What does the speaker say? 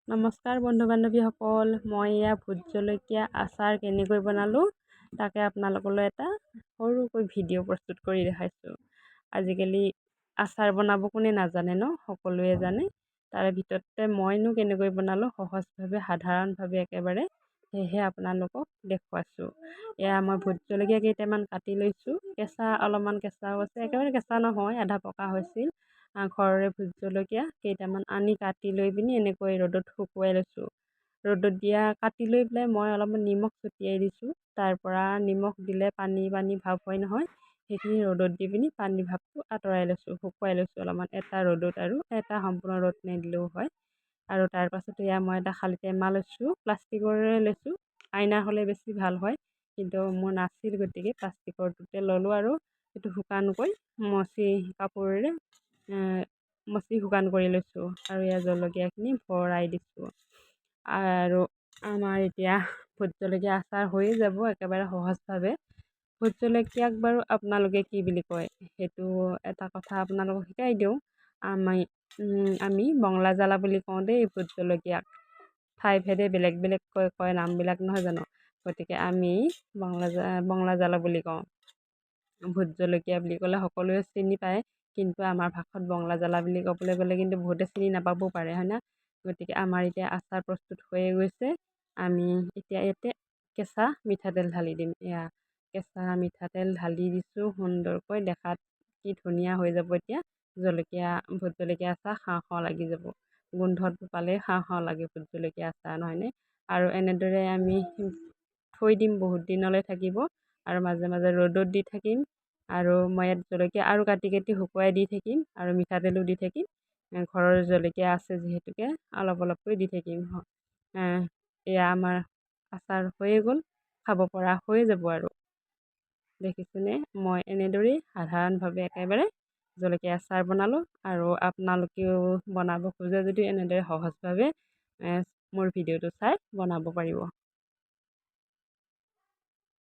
নমস্কাৰ বন্ধু বান্ধৱীসকল, মই এয়া ভোট জলকীয়া আচাৰ কেনেকৈ বনালোঁ তাকে আপোনালোকলৈ এটা সৰুকৈ ভিডিঅ' প্ৰস্তুত কৰি দেখাইছোঁ। আজিকালি আচাৰ বনাব কোনে নাজানে ন, সকলোৱে জানে। তাৰে ভিতৰতে মইনো কেনেকৈ বনালোঁ সহজভাৱে সাধাৰণভাৱে একেবাৰে, সেয়েহে আপোনালোকক দেখুৱাইছোঁ। এয়া মই ভোট জলকীয়া কেইটামান কাটি লৈছোঁ। অলপমান কেঁচাও আছে, একেবাৰে কেঁচা নহয়, আধা পকা হৈছিল। ঘৰৰে ভোট জলকীয়া কেইটামান আনি কাটি লৈ পিনি এনেকৈ ৰ'দত শুকুৱাই লৈছোঁ। ৰ'দত দিয়া কাটি লৈ পেলাই মই অলপমান নিমখ ছটিয়াই দিছোঁ। তাৰ পৰা নিমখ দিলে পানী পানী ভাৱ হয় নহয়, সেইখিনি ৰ'দত দি পিনি পানীৰ ভাৱটো আঁতৰাই লৈছোঁ, শুকুৱাই লৈছোঁ অলপমান, এটা ৰ'দত আৰু এটা সম্পূৰ্ণ ৰ'দ নিদিলেও হয়। আৰু তাৰ পাছতে এয়া মই এটা খালী টেমা লৈছোঁ, প্লাষ্টিকৰে লৈছোঁ, আইনা হ'লে বেছি ভাল হয়, কিন্তু মোৰ নাছিল গতিকে প্লাষ্টিকৰটোতে ল'লোঁ আৰু সেইটো শুকানকৈ মচি কাপোৰেৰে মচি শুকান কৰি লৈছোঁ। আৰু ইয়াৰ জলকীয়াখিনি ভৰাই দিছোঁ। আৰু আমাৰ এতিয়া ভোট জলকীয়া আচাৰ হৈয়ে যাব একেবাৰে সহজভাৱে। ভোট জলকীয়াক বাৰু আপোনালোকে কি বুলি কয় সেইটো এটা কথা আপোনালোকক শিকাই দিওঁ। আমি বঙলা জ্বালা বুলি কওঁ দেই ভোট জলকীয়াক। ঠাই ভেদে বেলেগ বেলেগ কয় নামবিলাক নহয় জানো, গতিকে আমি বঙলা জ্বালা বুলি কওঁ। ভোট জলকীয়া বুলি ক'লে সকলোৱে চিনি পায়, কিন্তু আমাৰ ভাষাত বঙলা জ্বালা বুলি ক'বলৈ গ'লে কিন্তু বহুতে চিনি নাপাবও পাৰে, হয় না। গতিকে আমাৰ এতিয়া আচাৰ প্ৰস্তুত হৈয়ে গৈছে। আমি এতিয়া ইয়াতে কেঁচা মিঠাতেল ঢালি দিম। এয়া কেঁচা মিঠাতেল ঢালি দিছোঁ সুন্দৰকৈ, দেখাত কি ধুনীয়া হৈ যাব। এতিয়া ভোট জলকীয়া আচাৰ খাওঁ খাওঁ লাগি যাব। গোন্ধটো পালে খাওঁ খাওঁ লাগে ভোট জলকীয়া আচাৰ, নহয়নে। আৰু এনেদৰে আমি থৈ দিম, বহুত দিনলৈ থাকিব। আৰু মাজে মাজে ৰ'দত দি থাকিম। আৰু মই ইয়াত জলকীয়া আৰু কাটি কাটি শুকুৱাই দি থাকিম, আৰু মিঠাতেলো দি থাকিম। ঘৰৰ জলকীয়া আছে যিহেতুকে অলপ অলপকৈ দি থাকিম। এয়া আমাৰ আচাৰ হৈয়ে গ'ল, খাব পৰা হৈয়ে যাব। আৰু দেখিছেনে, মই এনেদৰেই সাধাৰণভাৱে একেবাৰে জলকীয়া আচাৰ বনালোঁ। আৰু আপোনালোকেও বনাব খোজে যদি এনেদৰে সহজভাৱে মোৰ ভিডিঅ'টো চাই বনাব পাৰিব।